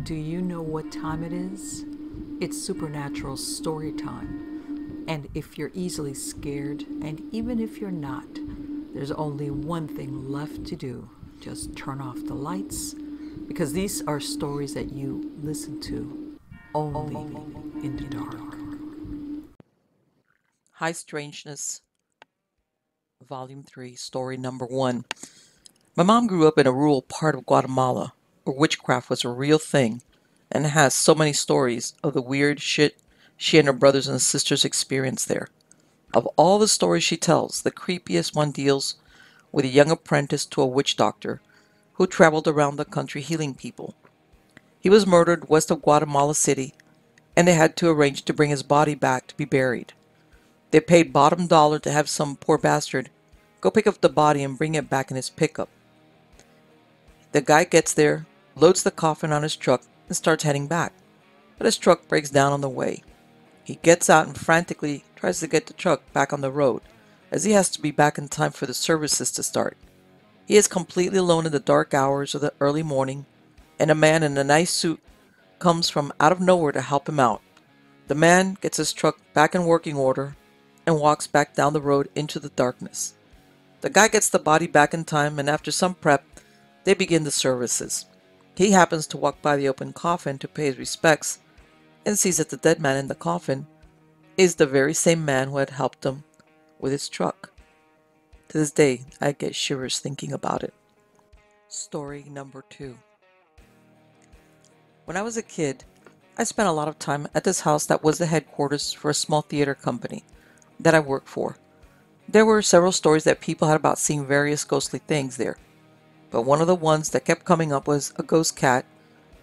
Do you know what time it is? It's supernatural story time. And if you're easily scared, and even if you're not, there's only one thing left to do. Just turn off the lights, because these are stories that you listen to only in the dark. Hi, Strangeness, Volume 3, Story Number 1. My mom grew up in a rural part of Guatemala where witchcraft was a real thing and has so many stories of the weird shit she and her brothers and sisters experienced there. Of all the stories she tells, the creepiest one deals with a young apprentice to a witch doctor who traveled around the country healing people. He was murdered west of Guatemala City, and they had to arrange to bring his body back to be buried. They paid bottom dollar to have some poor bastard go pick up the body and bring it back in his pickup. The guy gets there, loads the coffin on his truck, and starts heading back. But his truck breaks down on the way. He gets out and frantically tries to get the truck back on the road, as he has to be back in time for the services to start. He is completely alone in the dark hours of the early morning, and a man in a nice suit comes from out of nowhere to help him out. The man gets his truck back in working order and walks back down the road into the darkness. The guy gets the body back in time, and after some prep, they begin the services. He happens to walk by the open coffin to pay his respects and sees that the dead man in the coffin is the very same man who had helped him with his truck. To this day, I get shivers thinking about it. Story number 2. When I was a kid, I spent a lot of time at this house that was the headquarters for a small theater company that I worked for. There were several stories that people had about seeing various ghostly things there, but one of the ones that kept coming up was a ghost cat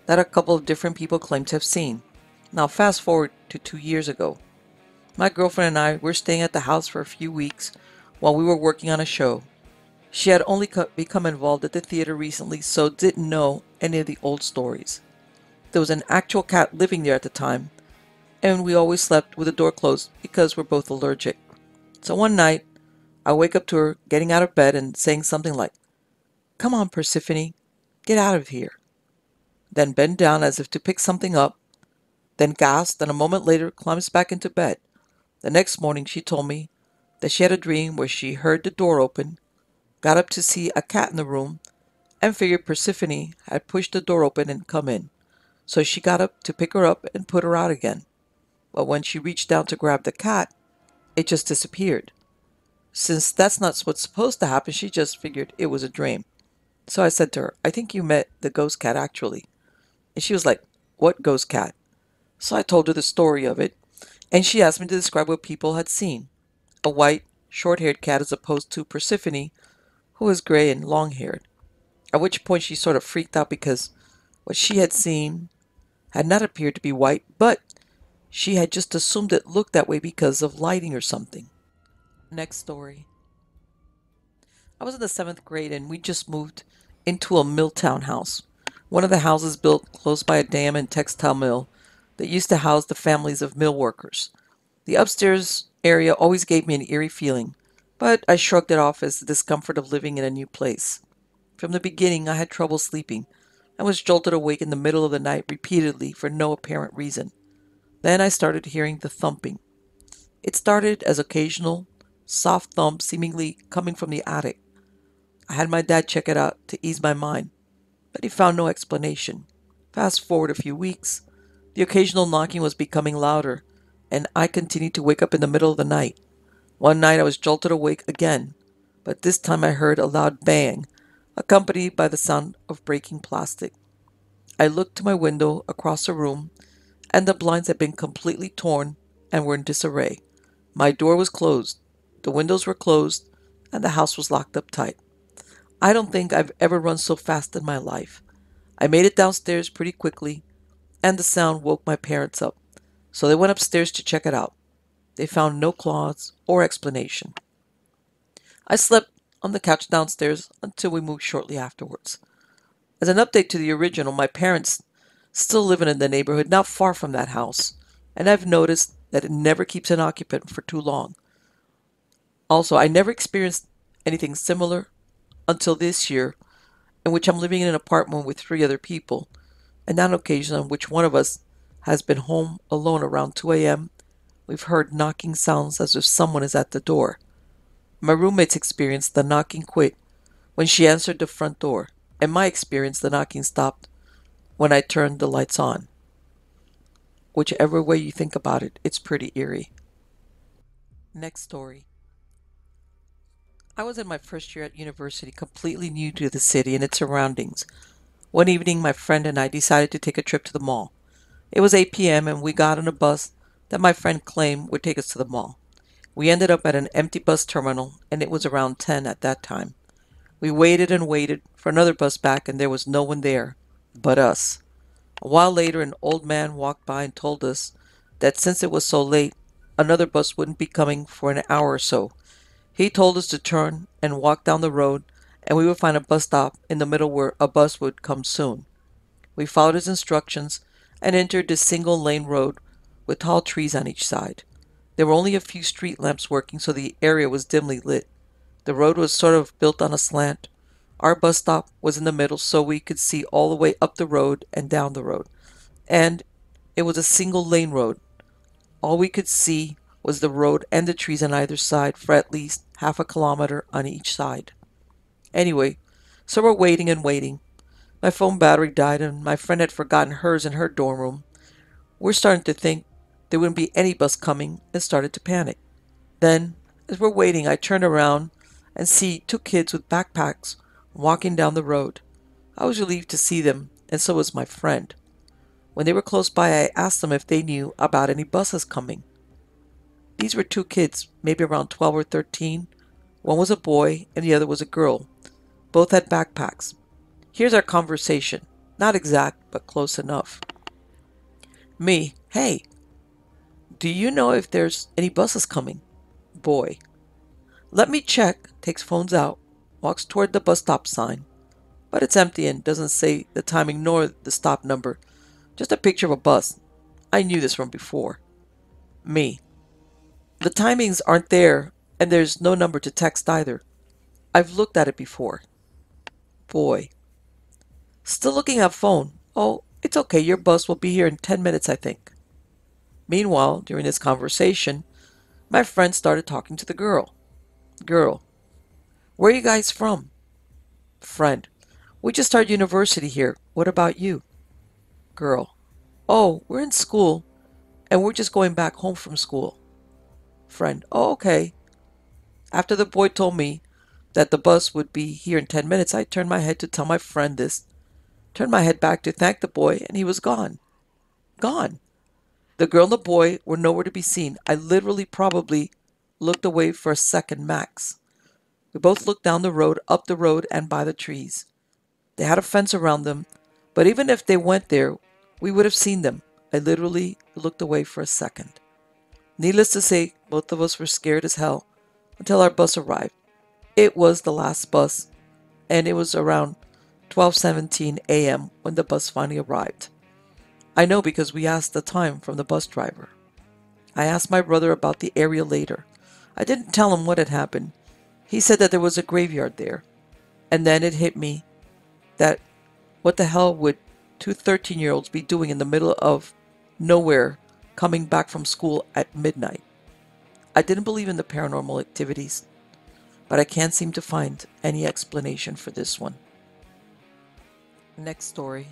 that a couple of different people claimed to have seen. Now fast forward to 2 years ago. My girlfriend and I were staying at the house for a few weeks while we were working on a show. She had only become involved at the theater recently, so didn't know any of the old stories. There was an actual cat living there at the time, and we always slept with the door closed because we're both allergic. So one night, I wake up to her getting out of bed and saying something like, "Come on, Persephone, get out of here." Then bend down as if to pick something up, then gasps, and a moment later climbs back into bed. The next morning she told me that she had a dream where she heard the door open, got up to see a cat in the room, and figured Persephone had pushed the door open and come in. So she got up to pick her up and put her out again. But when she reached down to grab the cat, it just disappeared. Since that's not what's supposed to happen, she just figured it was a dream. So I said to her, "I think you met the ghost cat actually." And she was like, "What ghost cat?" So I told her the story of it, and she asked me to describe what people had seen. A white, short-haired cat as opposed to Persephone, who was gray and long-haired. At which point she sort of freaked out because what she had seen had not appeared to be white, but she had just assumed it looked that way because of lighting or something. Next story. I was in the 7th grade and we just moved into a mill town house. One of the houses built close by a dam and textile mill that used to house the families of mill workers. The upstairs area always gave me an eerie feeling, but I shrugged it off as the discomfort of living in a new place. From the beginning, I had trouble sleeping and was jolted awake in the middle of the night repeatedly for no apparent reason. Then I started hearing the thumping. It started as occasional, soft thumps seemingly coming from the attic. I had my dad check it out to ease my mind, but he found no explanation. Fast forward a few weeks, the occasional knocking was becoming louder, and I continued to wake up in the middle of the night. One night I was jolted awake again, but this time I heard a loud bang, accompanied by the sound of breaking plastic. I looked to my window across the room, and the blinds had been completely torn and were in disarray. My door was closed, the windows were closed, and the house was locked up tight. I don't think I've ever run so fast in my life. I made it downstairs pretty quickly, and the sound woke my parents up, so they went upstairs to check it out. They found no claws or explanation. I slept on the couch downstairs until we moved shortly afterwards. As an update to the original, my parents still live in the neighborhood not far from that house, and I've noticed that it never keeps an occupant for too long. Also, I never experienced anything similar until this year, in which I'm living in an apartment with 3 other people. and on occasion on which one of us has been home alone around 2 a.m., we've heard knocking sounds as if someone is at the door. My roommate's experience, the knocking quit when she answered the front door. In my experience, the knocking stopped when I turned the lights on. Whichever way you think about it, it's pretty eerie. Next story. I was in my first year at university, completely new to the city and its surroundings. One evening, my friend and I decided to take a trip to the mall. It was 8 p.m. and we got on a bus that my friend claimed would take us to the mall. We ended up at an empty bus terminal, and it was around 10 at that time. We waited and waited for another bus back, and there was no one there but us. A while later, an old man walked by and told us that since it was so late, another bus wouldn't be coming for an hour or so. He told us to turn and walk down the road, and we would find a bus stop in the middle where a bus would come soon. We followed his instructions and entered this single-lane road with tall trees on each side. There were only a few street lamps working, so the area was dimly lit. The road was sort of built on a slant. Our bus stop was in the middle, so we could see all the way up the road and down the road. And it was a single-lane road. All we could see was the road and the trees on either side for at least half a kilometer on each side. Anyway, so we're waiting and waiting. My phone battery died and my friend had forgotten hers in her dorm room. We're starting to think there wouldn't be any bus coming and started to panic. Then, as we're waiting, I turn around and see two kids with backpacks walking down the road. I was relieved to see them, and so was my friend. When they were close by, I asked them if they knew about any buses coming. These were two kids, maybe around 12 or 13. One was a boy and the other was a girl. Both had backpacks. Here's our conversation. Not exact, but close enough. Me, hey, do you know if there's any buses coming? Boy, let me check, takes phones out, walks toward the bus stop sign. But it's empty and doesn't say the timing nor the stop number. Just a picture of a bus. I knew this from before. Me, the timings aren't there and there's no number to text either. I've looked at it before. Boy, still looking at phone. Oh, it's okay, your bus will be here in 10 minutes, I think. Meanwhile, during this conversation, my friend started talking to the girl. Girl, where are you guys from? Friend, we just started university here. What about you? Girl, oh, we're in school, and we're just going back home from school. Friend, oh, okay. After the boy told me that the bus would be here in 10 minutes, I turned my head to tell my friend this, turned my head back to thank the boy, and he was gone. Gone. The girl and the boy were nowhere to be seen. I literally probably looked away for a second max. We both looked down the road, up the road, and by the trees. They had a fence around them, but even if they went there, we would have seen them. I literally looked away for a second. Needless to say, both of us were scared as hell until our bus arrived. It was the last bus, and it was around 12:17 a.m. when the bus finally arrived. I know because we asked the time from the bus driver. I asked my brother about the area later. I didn't tell him what had happened. He said that there was a graveyard there. And then it hit me that what the hell would two 13-year-olds be doing in the middle of nowhere coming back from school at midnight? I didn't believe in the paranormal activities, but I can't seem to find any explanation for this one. Next story.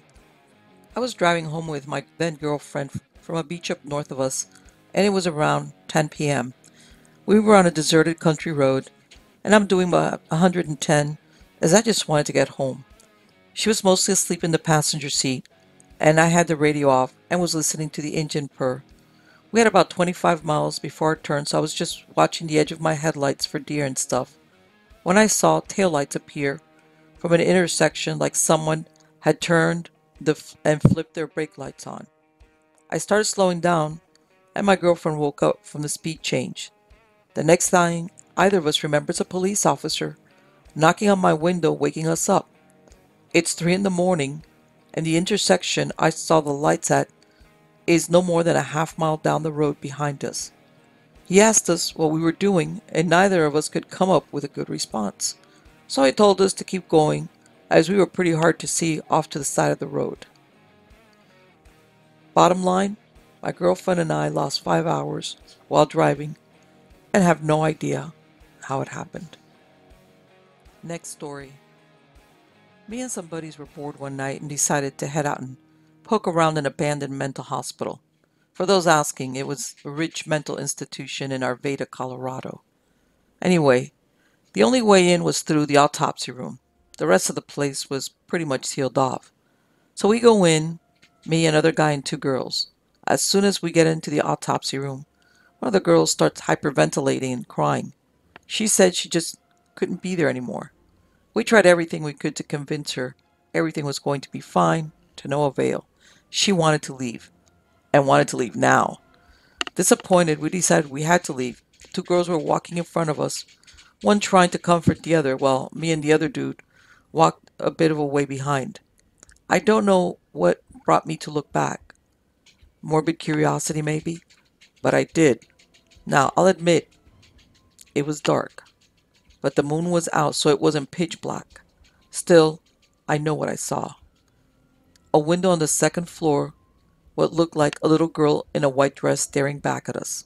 I was driving home with my then girlfriend from a beach up north of us, and it was around 10 p.m. We were on a deserted country road, and I'm doing about 110 as I just wanted to get home. She was mostly asleep in the passenger seat, and I had the radio off and was listening to the engine purr. We had about 25 miles before our turn, so I was just watching the edge of my headlights for deer and stuff, when I saw taillights appear from an intersection like someone had turned and flipped their brake lights on. I started slowing down, and my girlfriend woke up from the speed change. The next thing either of us remembers a police officer knocking on my window, waking us up. It's 3 in the morning, and the intersection I saw the lights at is no more than a half-mile down the road behind us. He asked us what we were doing, and neither of us could come up with a good response. So he told us to keep going, as we were pretty hard to see off to the side of the road. Bottom line, my girlfriend and I lost 5 hours while driving and have no idea how it happened. Next story. Me and some buddies were bored one night and decided to head out and poke around an abandoned mental hospital. For those asking, it was a rich mental institution in Arvada, Colorado. Anyway, the only way in was through the autopsy room. The rest of the place was pretty much sealed off. So we go in, me, another guy, and two girls. As soon as we get into the autopsy room, one of the girls starts hyperventilating and crying. She said she just couldn't be there anymore. We tried everything we could to convince her everything was going to be fine, to no avail. She wanted to leave, and wanted to leave now. Disappointed, we decided we had to leave. Two girls were walking in front of us, one trying to comfort the other, while me and the other dude walked a bit of a way behind. I don't know what brought me to look back. Morbid curiosity, maybe? But I did. Now, I'll admit, it was dark. But the moon was out, so it wasn't pitch black. Still, I know what I saw. A window on the second floor, what looked like a little girl in a white dress staring back at us.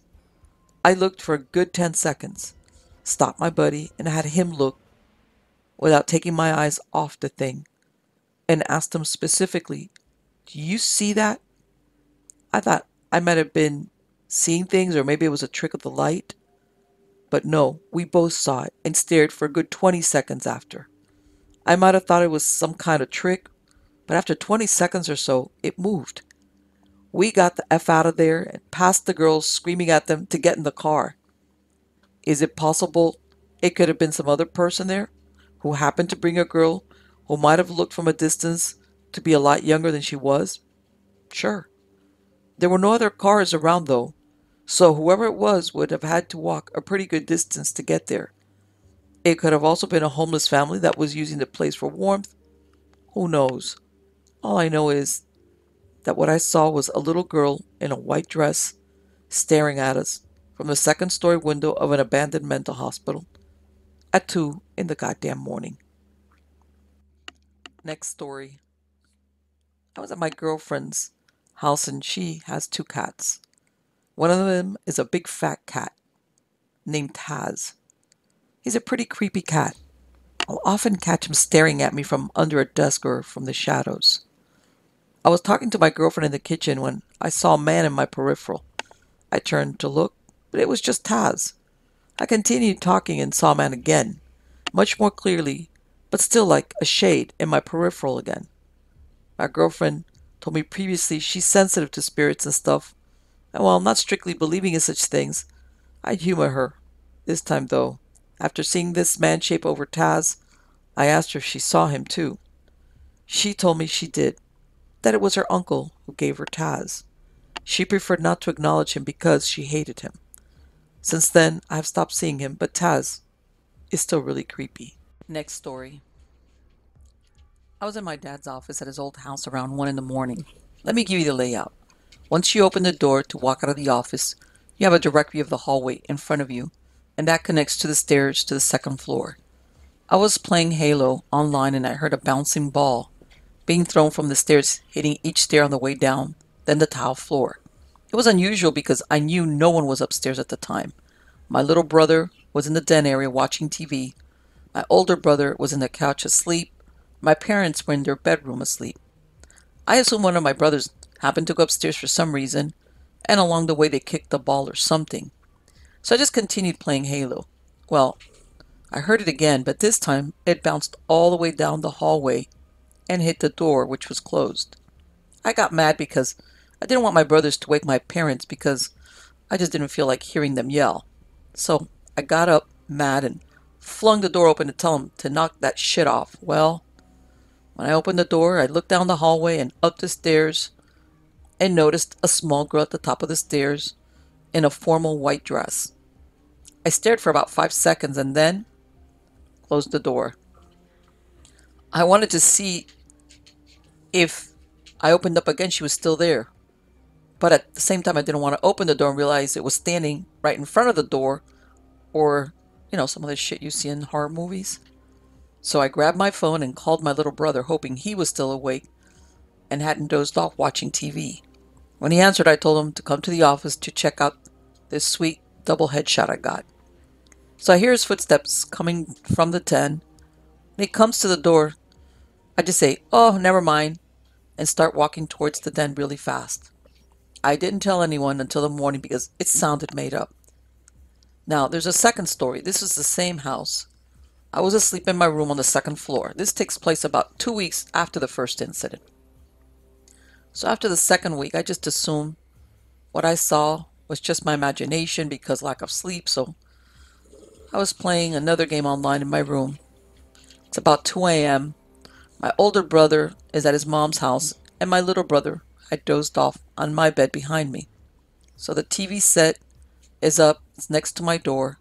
I looked for a good 10 seconds, stopped my buddy, and had him look without taking my eyes off the thing, and asked him specifically, "Do you see that?" I thought I might have been seeing things, or maybe it was a trick of the light. But no, we both saw it and stared for a good 20 seconds after. I might have thought it was some kind of trick, but after 20 seconds or so, it moved. We got the F out of there and passed the girls, screaming at them to get in the car. Is it possible it could have been some other person there who happened to bring a girl who might have looked from a distance to be a lot younger than she was? Sure. There were no other cars around though, so whoever it was would have had to walk a pretty good distance to get there. It could have also been a homeless family that was using the place for warmth. Who knows? All I know is that what I saw was a little girl in a white dress staring at us from the second-story window of an abandoned mental hospital at 2 in the goddamn morning. Next story. I was at my girlfriend's house and she has two cats. One of them is a big fat cat named Taz. He's a pretty creepy cat. I'll often catch him staring at me from under a desk or from the shadows. I was talking to my girlfriend in the kitchen when I saw a man in my peripheral. I turned to look, but it was just Taz. I continued talking and saw a man again, much more clearly, but still like a shade in my peripheral again. My girlfriend told me previously she's sensitive to spirits and stuff, and while not strictly believing in such things, I'd humor her. This time though, after seeing this man shape over Taz, I asked her if she saw him too. She told me she did, that it was her uncle who gave her Taz. She preferred not to acknowledge him because she hated him. Since then, I have stopped seeing him, but Taz is still really creepy. Next story. I was in my dad's office at his old house around 1 in the morning. Let me give you the layout. Once you open the door to walk out of the office, you have a direct view of the hallway in front of you, and that connects to the stairs to the second floor. I was playing Halo online and I heard a bouncing ball being thrown from the stairs, hitting each stair on the way down, then the tile floor. It was unusual because I knew no one was upstairs at the time. My little brother was in the den area watching TV. My older brother was in the couch asleep. My parents were in their bedroom asleep. I assume one of my brothers happened to go upstairs for some reason, and along the way they kicked the ball or something. So I just continued playing Halo. Well, I heard it again, but this time it bounced all the way down the hallway and hit the door, which was closed. I got mad because I didn't want my brothers to wake my parents because I just didn't feel like hearing them yell. So I got up, mad, and flung the door open to tell them to knock that shit off. Well, when I opened the door, I looked down the hallway and up the stairs and noticed a small girl at the top of the stairs in a formal white dress. I stared for about 5 seconds and then closed the door. I wanted to see if I opened up again, she was still there. But at the same time, I didn't want to open the door and realize it was standing right in front of the door, or, some of the shit you see in horror movies. So I grabbed my phone and called my little brother, hoping he was still awake and hadn't dozed off watching TV. When he answered, I told him to come to the office to check out this sweet double headshot I got. So I hear his footsteps coming from the den. When he comes to the door, I just say, "Oh, never mind," and start walking towards the den really fast. I didn't tell anyone until the morning because it sounded made up. Now, there's a second story. This is the same house. I was asleep in my room on the second floor. This takes place about 2 weeks after the first incident. So after the second week, I just assumed what I saw was just my imagination because lack of sleep, so I was playing another game online in my room. It's about 2 a.m. My older brother is at his mom's house, and my little brother had dozed off on my bed behind me. So the TV set is up, it's next to my door.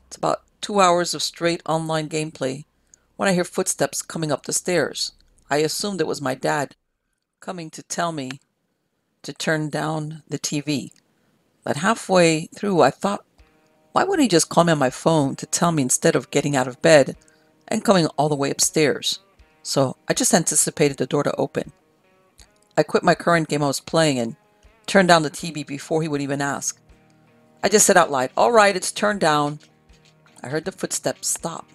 It's about 2 hours of straight online gameplay when I hear footsteps coming up the stairs. I assumed it was my dad coming to tell me to turn down the TV. But halfway through, I thought, why wouldn't he just call me on my phone to tell me instead of getting out of bed and coming all the way upstairs? So I just anticipated the door to open. I quit my current game I was playing and turned down the TV before he would even ask. I just said out loud, "All right, it's turned down." I heard the footsteps stop.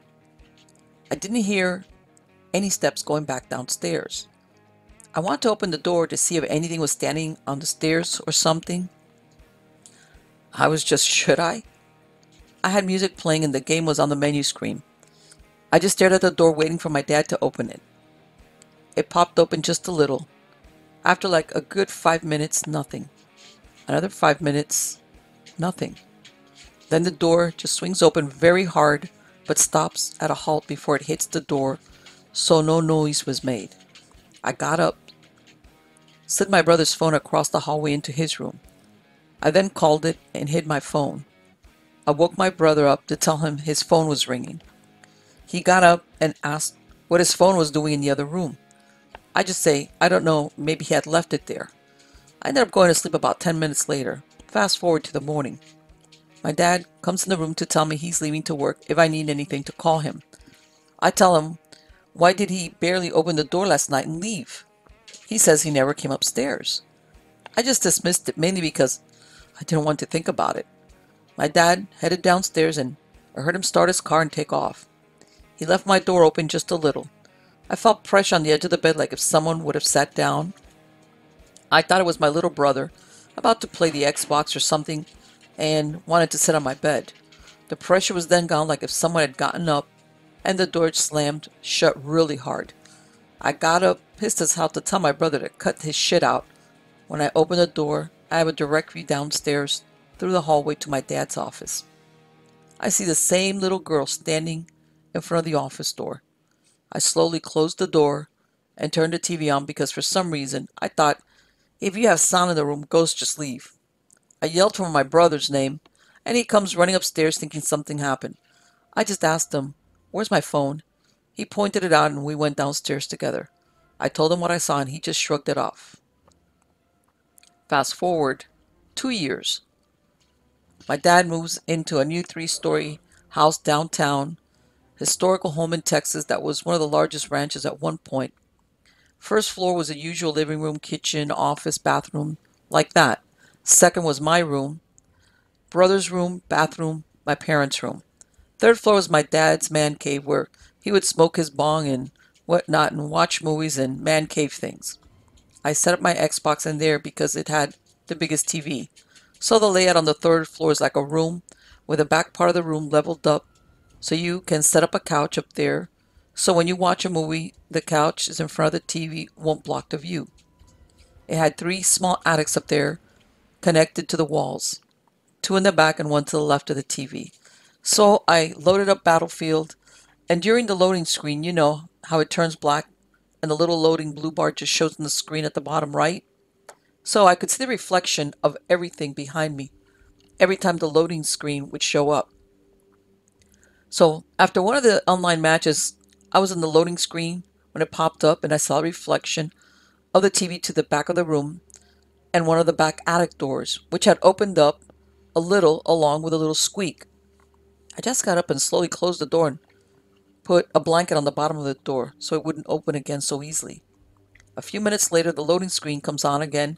I didn't hear any steps going back downstairs. I wanted to open the door to see if anything was standing on the stairs or something. I was just, should I? I had music playing and the game was on the menu screen. I just stared at the door waiting for my dad to open it. It popped open just a little. After like a good 5 minutes, nothing. Another 5 minutes, nothing. Then the door just swings open very hard but stops at a halt before it hits the door, so no noise was made. I got up, slid my brother's phone across the hallway into his room. I then called it and hid my phone. I woke my brother up to tell him his phone was ringing. He got up and asked what his phone was doing in the other room. I just say, I don't know, maybe he had left it there. I ended up going to sleep about 10 minutes later. Fast forward to the morning. My dad comes in the room to tell me he's leaving to work if I need anything to call him. I tell him, why did he barely open the door last night and leave? He says he never came upstairs. I just dismissed it mainly because I didn't want to think about it. My dad headed downstairs and I heard him start his car and take off. He left my door open just a little. I felt pressure on the edge of the bed like if someone would have sat down. I thought it was my little brother about to play the Xbox or something and wanted to sit on my bed. The pressure was then gone like if someone had gotten up and the door slammed shut really hard. I got up, pissed as hell, to tell my brother to cut his shit out. When I opened the door, I have a direct view downstairs through the hallway to my dad's office. I see the same little girl standing in front of the office door. I slowly closed the door and turned the TV on because for some reason I thought, if you have sound in the room, ghosts just leave. I yelled for my brother's name and he comes running upstairs thinking something happened. I just asked him, "Where's my phone?" He pointed it out and we went downstairs together. I told him what I saw and he just shrugged it off. Fast forward 2 years. My dad moves into a new 3-story house downtown, historical home in Texas that was one of the largest ranches at one point. First floor was a usual living room, kitchen, office, bathroom, like that. Second was my room, brother's room, bathroom, my parents' room. Third floor was my dad's man cave where he would smoke his bong and whatnot and watch movies and man cave things. I set up my Xbox in there because it had the biggest TV. So the layout on the third floor is like a room with the back part of the room leveled up so you can set up a couch up there. So when you watch a movie, the couch is in front of the TV, won't block the view. It had 3 small attics up there connected to the walls, 2 in the back and 1 to the left of the TV. So I loaded up Battlefield, and during the loading screen, you know how it turns black and the little loading blue bar just shows on the screen at the bottom right? So I could see the reflection of everything behind me every time the loading screen would show up. So after one of the online matches, I was in the loading screen when it popped up and I saw a reflection of the TV to the back of the room and one of the back attic doors, which had opened up a little along with a little squeak. I just got up and slowly closed the door and put a blanket on the bottom of the door so it wouldn't open again so easily. A few minutes later, the loading screen comes on again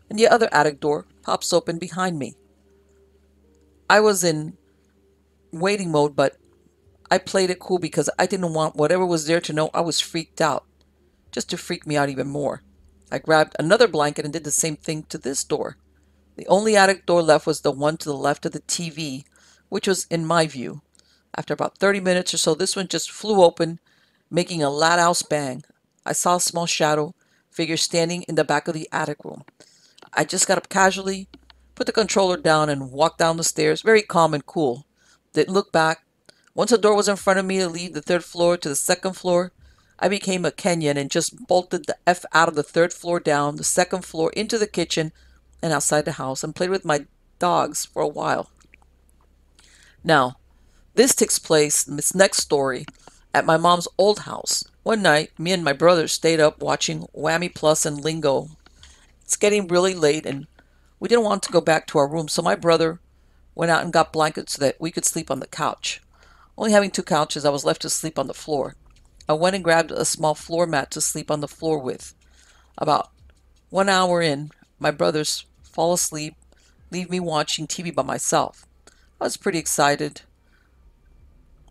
and the other attic door pops open behind me. I was in waiting mode, but I played it cool because I didn't want whatever was there to know I was freaked out, just to freak me out even more. I grabbed another blanket and did the same thing to this door. The only attic door left was the one to the left of the TV, which was in my view. After about 30 minutes or so, this one just flew open, making a loud bang. I saw a small shadow figure standing in the back of the attic room. I just got up casually, put the controller down, and walked down the stairs, very calm and cool. Didn't look back. Once the door was in front of me to leave the third floor to the second floor, I became a Kenyan and just bolted the F out of the third floor down, the second floor, into the kitchen and outside the house, and played with my dogs for a while. Now, this takes place, this next story, at my mom's old house. One night, me and my brother stayed up watching Whammy Plus and Lingo. It's getting really late, and we didn't want to go back to our room, so my brother went out and got blankets so that we could sleep on the couch. Only having two couches, I was left to sleep on the floor. I went and grabbed a small floor mat to sleep on the floor with. About 1 hour in, my brothers fall asleep, leave me watching TV by myself. I was pretty excited,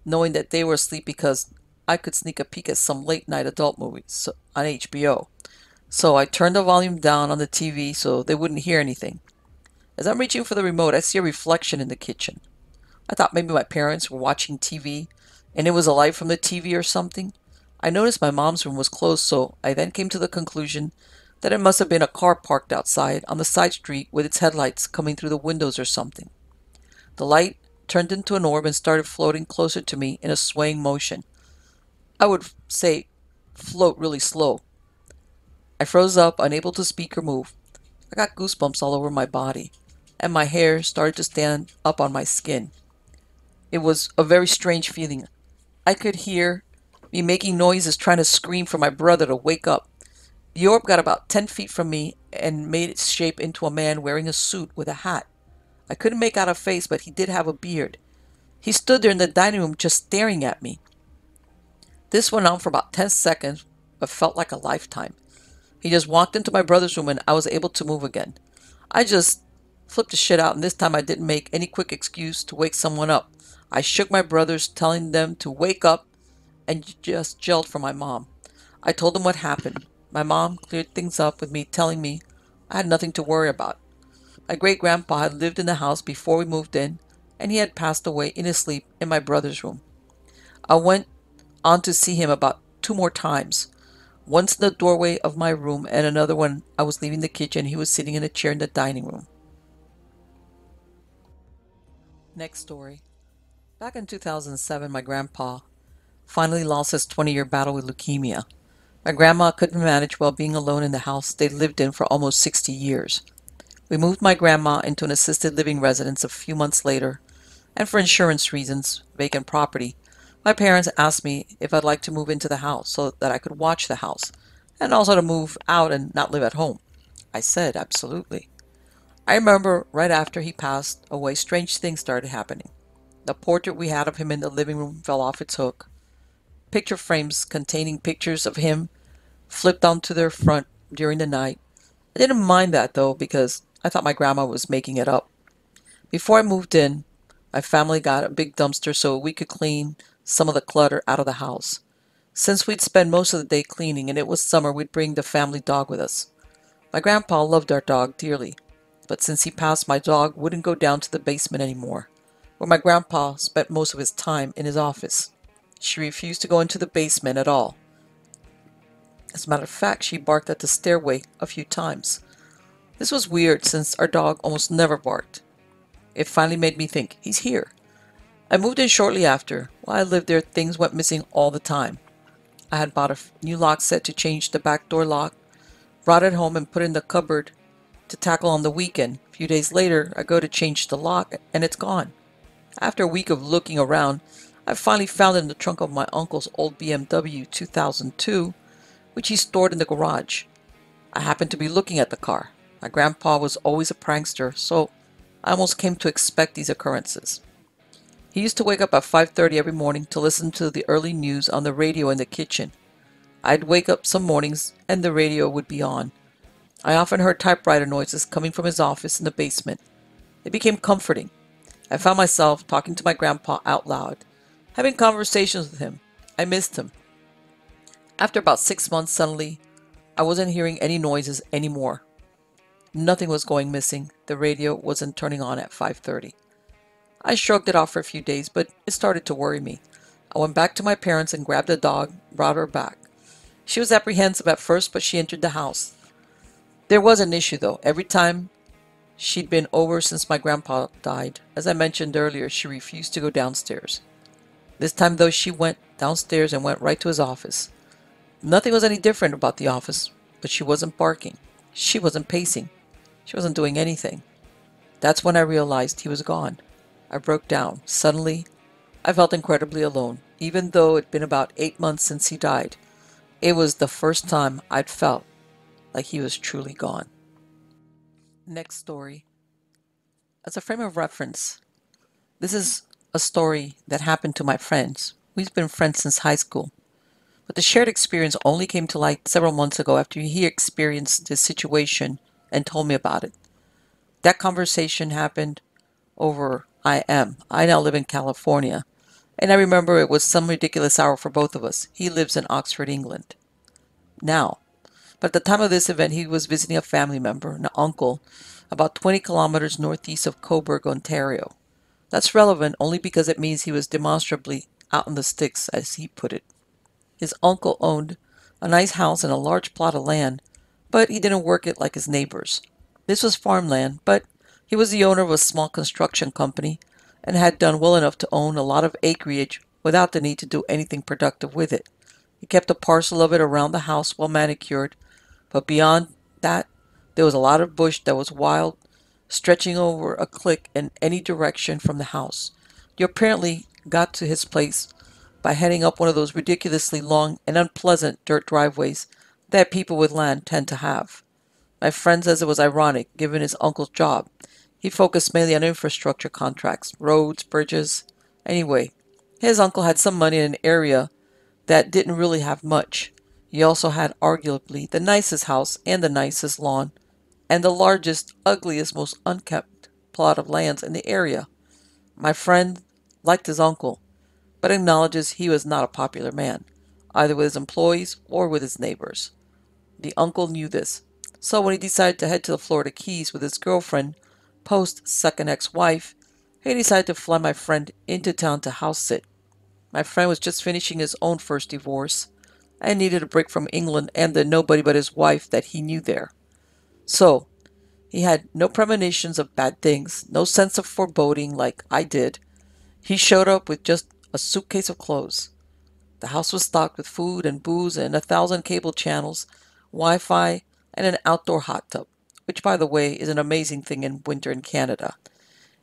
knowing that they were asleep because I could sneak a peek at some late night adult movies on HBO. So I turned the volume down on the TV so they wouldn't hear anything. As I'm reaching for the remote, I see a reflection in the kitchen. I thought maybe my parents were watching TV and it was a light from the TV or something. I noticed my mom's room was closed, so I then came to the conclusion that it must have been a car parked outside on the side street with its headlights coming through the windows or something. The light turned into an orb and started floating closer to me in a swaying motion. I would say float really slow. I froze up, unable to speak or move. I got goosebumps all over my body, and my hair started to stand up on my skin. It was a very strange feeling. I could hear me making noises, trying to scream for my brother to wake up. The orb got about 10 feet from me and made its shape into a man wearing a suit with a hat. I couldn't make out a face, but he did have a beard. He stood there in the dining room just staring at me. This went on for about 10 seconds, but felt like a lifetime. He just walked into my brother's room and I was able to move again. I just flipped the shit out, and this time I didn't make any quick excuse to wake someone up. I shook my brothers, telling them to wake up, and just yelled for my mom. I told them what happened. My mom cleared things up with me, telling me I had nothing to worry about. My great-grandpa had lived in the house before we moved in, and he had passed away in his sleep in my brother's room. I went on to see him about 2 more times. Once in the doorway of my room, and another when I was leaving the kitchen. He was sitting in a chair in the dining room. Next story. Back in 2007, my grandpa finally lost his 20-year battle with leukemia. My grandma couldn't manage well being alone in the house they lived in for almost 60 years. We moved my grandma into an assisted living residence a few months later, and for insurance reasons, vacant property, my parents asked me if I'd like to move into the house so that I could watch the house, and also to move out and not live at home. I said absolutely. I remember right after he passed away, strange things started happening. The portrait we had of him in the living room fell off its hook. Picture frames containing pictures of him flipped onto their front during the night. I didn't mind that though, because I thought my grandma was making it up. Before I moved in, my family got a big dumpster so we could clean some of the clutter out of the house. Since we'd spend most of the day cleaning and it was summer, we'd bring the family dog with us. My grandpa loved our dog dearly, but since he passed, my dog wouldn't go down to the basement anymore, where my grandpa spent most of his time in his office. She refused to go into the basement at all. As a matter of fact, she barked at the stairway a few times. This was weird since our dog almost never barked. It finally made me think, he's here. I moved in shortly after. While I lived there, things went missing all the time. I had bought a new lock set to change the back door lock, brought it home and put it in the cupboard to tackle on the weekend. A few days later, I go to change the lock and it's gone. After a week of looking around, I finally found it in the trunk of my uncle's old BMW 2002, which he stored in the garage. I happened to be looking at the car. My grandpa was always a prankster, so I almost came to expect these occurrences. He used to wake up at 5:30 every morning to listen to the early news on the radio in the kitchen. I'd wake up some mornings and the radio would be on. I often heard typewriter noises coming from his office in the basement. It became comforting. I found myself talking to my grandpa out loud, having conversations with him. I missed him. After about 6 months, suddenly, I wasn't hearing any noises anymore. Nothing was going missing. The radio wasn't turning on at 5:30. I shrugged it off for a few days, but it started to worry me. I went back to my parents and grabbed the dog, brought her back. She was apprehensive at first, but she entered the house. There was an issue, though. Every time she'd been over since my grandpa died, as I mentioned earlier, she refused to go downstairs. This time, though, she went downstairs and went right to his office. Nothing was any different about the office, but she wasn't barking. She wasn't pacing. She wasn't doing anything. That's when I realized he was gone. I broke down. Suddenly, I felt incredibly alone, even though it'd been about 8 months since he died. It was the first time I'd felt like he was truly gone. Next story. As a frame of reference, this is a story that happened to my friends. We've been friends since high school. But the shared experience only came to light several months ago after he experienced this situation and told me about it. That conversation happened over IM. I now live in California, and I remember it was some ridiculous hour for both of us. He lives in Oxford, England now. But at the time of this event, he was visiting a family member, an uncle, about 20 kilometers northeast of Coburg, Ontario. That's relevant only because it means he was demonstrably out in the sticks, as he put it. His uncle owned a nice house and a large plot of land, but he didn't work it like his neighbors. This was farmland, but he was the owner of a small construction company and had done well enough to own a lot of acreage without the need to do anything productive with it. He kept a parcel of it around the house well manicured, but beyond that, there was a lot of bush that was wild, stretching over a cliff in any direction from the house. You apparently got to his place by heading up one of those ridiculously long and unpleasant dirt driveways that people with land tend to have. My friend says it was ironic, given his uncle's job. He focused mainly on infrastructure contracts, roads, bridges. Anyway, his uncle had some money in an area that didn't really have much. He also had arguably the nicest house and the nicest lawn, and the largest, ugliest, most unkept plot of lands in the area. My friend liked his uncle, but acknowledges he was not a popular man, either with his employees or with his neighbors. The uncle knew this, so when he decided to head to the Florida Keys with his girlfriend, post-second ex-wife, he decided to fly my friend into town to house sit. My friend was just finishing his own first divorce and needed a break from England and the nobody but his wife that he knew there. So, he had no premonitions of bad things, no sense of foreboding like I did. He showed up with just a suitcase of clothes. The house was stocked with food and booze and 1,000 cable channels, Wi-Fi, and an outdoor hot tub, which, by the way, is an amazing thing in winter in Canada.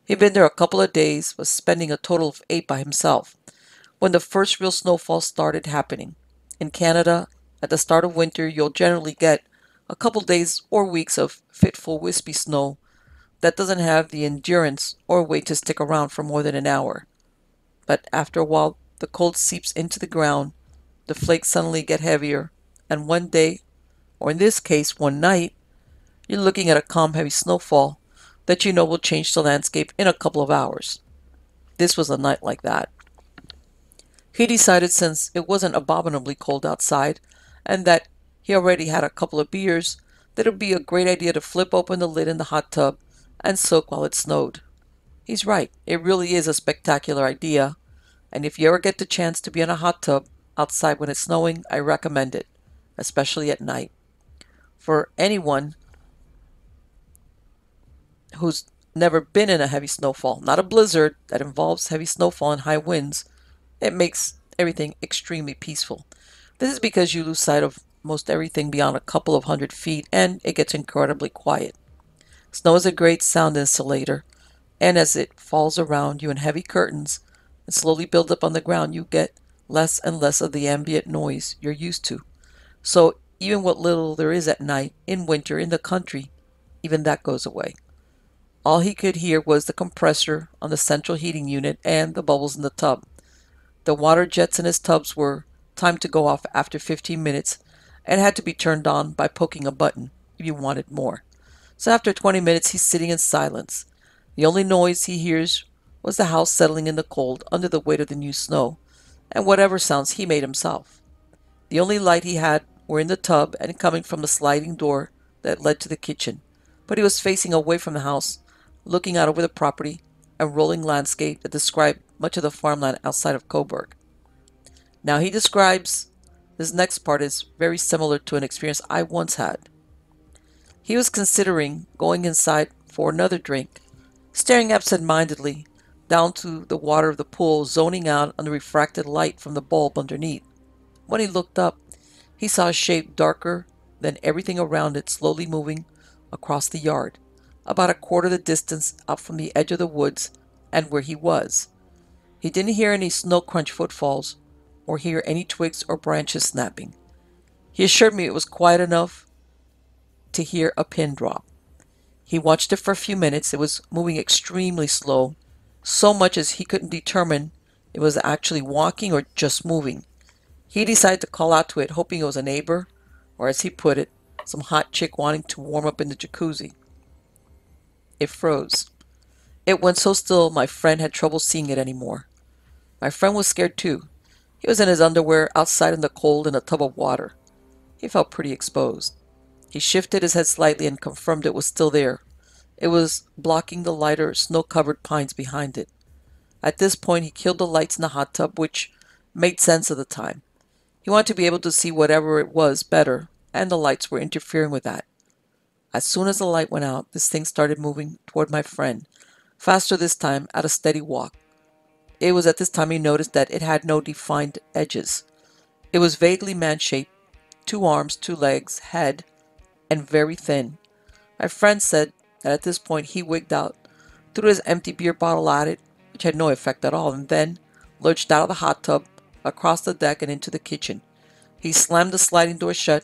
He'd been there a couple of days, was spending a total of 8 by himself, when the first real snowfall started happening. In Canada, at the start of winter, you'll generally get a couple days or weeks of fitful, wispy snow that doesn't have the endurance or weight to stick around for more than an hour. But after a while, the cold seeps into the ground, the flakes suddenly get heavier, and one day, or in this case, one night, you're looking at a calm, heavy snowfall that you know will change the landscape in a couple of hours. This was a night like that. He decided, since it wasn't abominably cold outside, and that he already had a couple of beers, that it would be a great idea to flip open the lid in the hot tub and soak while it snowed. He's right, it really is a spectacular idea, and if you ever get the chance to be in a hot tub outside when it's snowing, I recommend it, especially at night. For anyone who's never been in a heavy snowfall, not a blizzard that involves heavy snowfall and high winds, it makes everything extremely peaceful. This is because you lose sight of most everything beyond a couple of 100 feet, and it gets incredibly quiet. Snow is a great sound insulator, and as it falls around you in heavy curtains and slowly builds up on the ground, you get less and less of the ambient noise you're used to. So even what little there is at night, in winter, in the country, even that goes away. All he could hear was the compressor on the central heating unit and the bubbles in the tub. The water jets in his tubs were timed to go off after 15 minutes and had to be turned on by poking a button. if you wanted more. So after 20 minutes, he's sitting in silence. The only noise he hears was the house settling in the cold under the weight of the new snow, and whatever sounds he made himself. The only light he had were in the tub and coming from the sliding door that led to the kitchen, but he was facing away from the house, looking out over the property and rolling landscape that described much of the farmland outside of Coburg. Now he describes this next part is very similar to an experience I once had. He was considering going inside for another drink, staring absent-mindedly down to the water of the pool, zoning out on the refracted light from the bulb underneath. When he looked up, he saw a shape darker than everything around it slowly moving across the yard, about a quarter of the distance up from the edge of the woods and where he was. He didn't hear any snow crunch footfalls or hear any twigs or branches snapping. He assured me it was quiet enough to hear a pin drop. He watched it for a few minutes. It was moving extremely slow, so much as he couldn't determine it was actually walking or just moving. He decided to call out to it, hoping it was a neighbor, or as he put it, some hot chick wanting to warm up in the jacuzzi. It froze. It went so still my friend had trouble seeing it anymore. My friend was scared too. He was in his underwear, outside in the cold in a tub of water. He felt pretty exposed. He shifted his head slightly and confirmed it was still there. It was blocking the lighter, snow-covered pines behind it. At this point, he killed the lights in the hot tub, which made sense of the time. He wanted to be able to see whatever it was better, and the lights were interfering with that. As soon as the light went out, this thing started moving toward my friend, faster this time, at a steady walk. It was at this time he noticed that it had no defined edges. It was vaguely man-shaped, 2 arms, 2 legs, head, and very thin. My friend said that at this point he wigged out, threw his empty beer bottle at it, which had no effect at all, and then lurched out of the hot tub, across the deck and into the kitchen. He slammed the sliding door shut,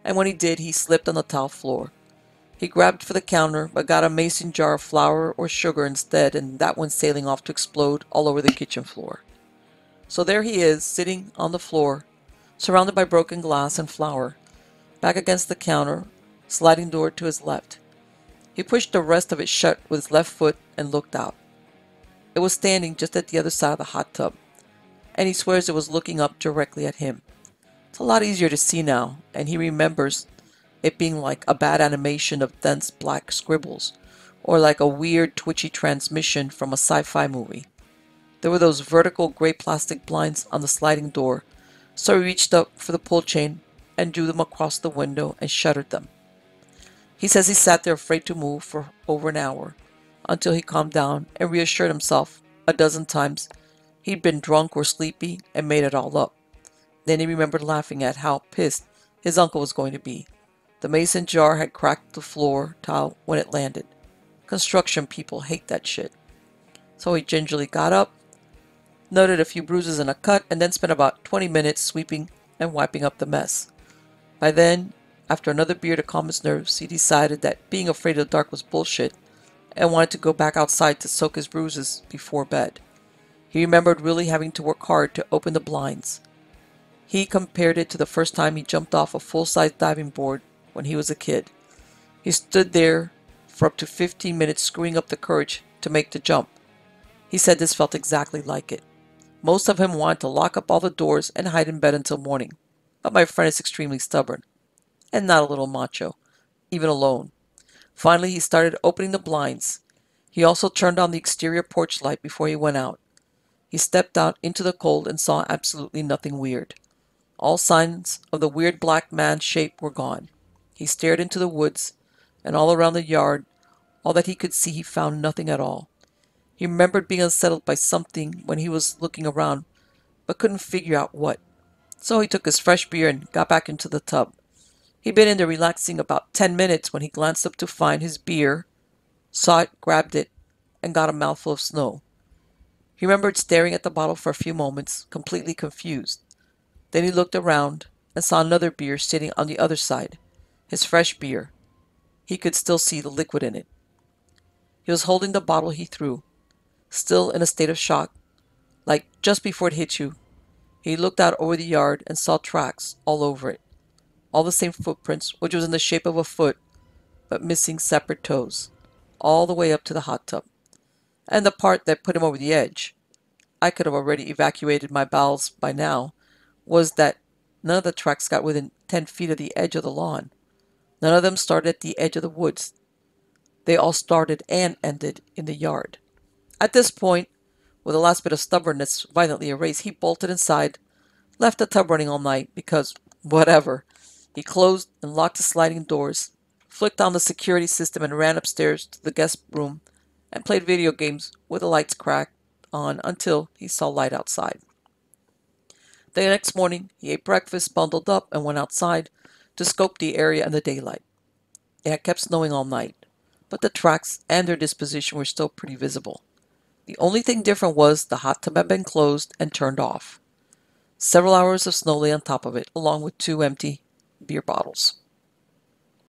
and when he did, he slipped on the tile floor. He grabbed for the counter, but got a mason jar of flour or sugar instead, and that went sailing off to explode all over the kitchen floor. So there he is, sitting on the floor, surrounded by broken glass and flour, back against the counter, sliding door to his left. He pushed the rest of it shut with his left foot and looked out. It was standing just at the other side of the hot tub, and he swears it was looking up directly at him. It's a lot easier to see now, and he remembers it being like a bad animation of dense black scribbles, or like a weird twitchy transmission from a sci-fi movie. There were those vertical gray plastic blinds on the sliding door, so he reached up for the pull chain and drew them across the window and shuttered them. He says he sat there afraid to move for over an hour, until he calmed down and reassured himself a dozen times he'd been drunk or sleepy and made it all up. Then he remembered laughing at how pissed his uncle was going to be. The mason jar had cracked the floor tile when it landed. Construction people hate that shit. So he gingerly got up, noted a few bruises and a cut, and then spent about 20 minutes sweeping and wiping up the mess. By then, after another beer to calm his nerves, he decided that being afraid of the dark was bullshit and wanted to go back outside to soak his bruises before bed. He remembered really having to work hard to open the blinds. He compared it to the first time he jumped off a full-size diving board when he was a kid. He stood there for up to 15 minutes screwing up the courage to make the jump. He said this felt exactly like it. Most of him wanted to lock up all the doors and hide in bed until morning, but my friend is extremely stubborn, and not a little macho, even alone. Finally, he started opening the blinds. He also turned on the exterior porch light before he went out. He stepped out into the cold and saw absolutely nothing weird. All signs of the weird black man shape were gone. He stared into the woods, and all around the yard, all that he could see, he found nothing at all. He remembered being unsettled by something when he was looking around, but couldn't figure out what. So he took his fresh beer and got back into the tub. He'd been in there relaxing about 10 minutes when he glanced up to find his beer, saw it, grabbed it, and got a mouthful of snow. He remembered staring at the bottle for a few moments, completely confused. Then he looked around and saw another beer sitting on the other side, his fresh beer. He could still see the liquid in it. He was holding the bottle he threw, still in a state of shock, like just before it hit you. He looked out over the yard and saw tracks all over it. All the same footprints, which was in the shape of a foot, but missing separate toes, all the way up to the hot tub. And the part that put him over the edge, I could have already evacuated my bowels by now, was that none of the tracks got within 10 feet of the edge of the lawn. None of them started at the edge of the woods. They all started and ended in the yard. At this point, with the last bit of stubbornness violently erased, he bolted inside, left the tub running all night because, whatever. He closed and locked the sliding doors, flicked on the security system, and ran upstairs to the guest room and played video games with the lights cracked on until he saw light outside. The next morning, he ate breakfast, bundled up, and went outside to scope the area in the daylight. It had kept snowing all night, but the tracks and their disposition were still pretty visible. The only thing different was the hot tub had been closed and turned off. Several hours of snow lay on top of it, along with 2 empty beer bottles.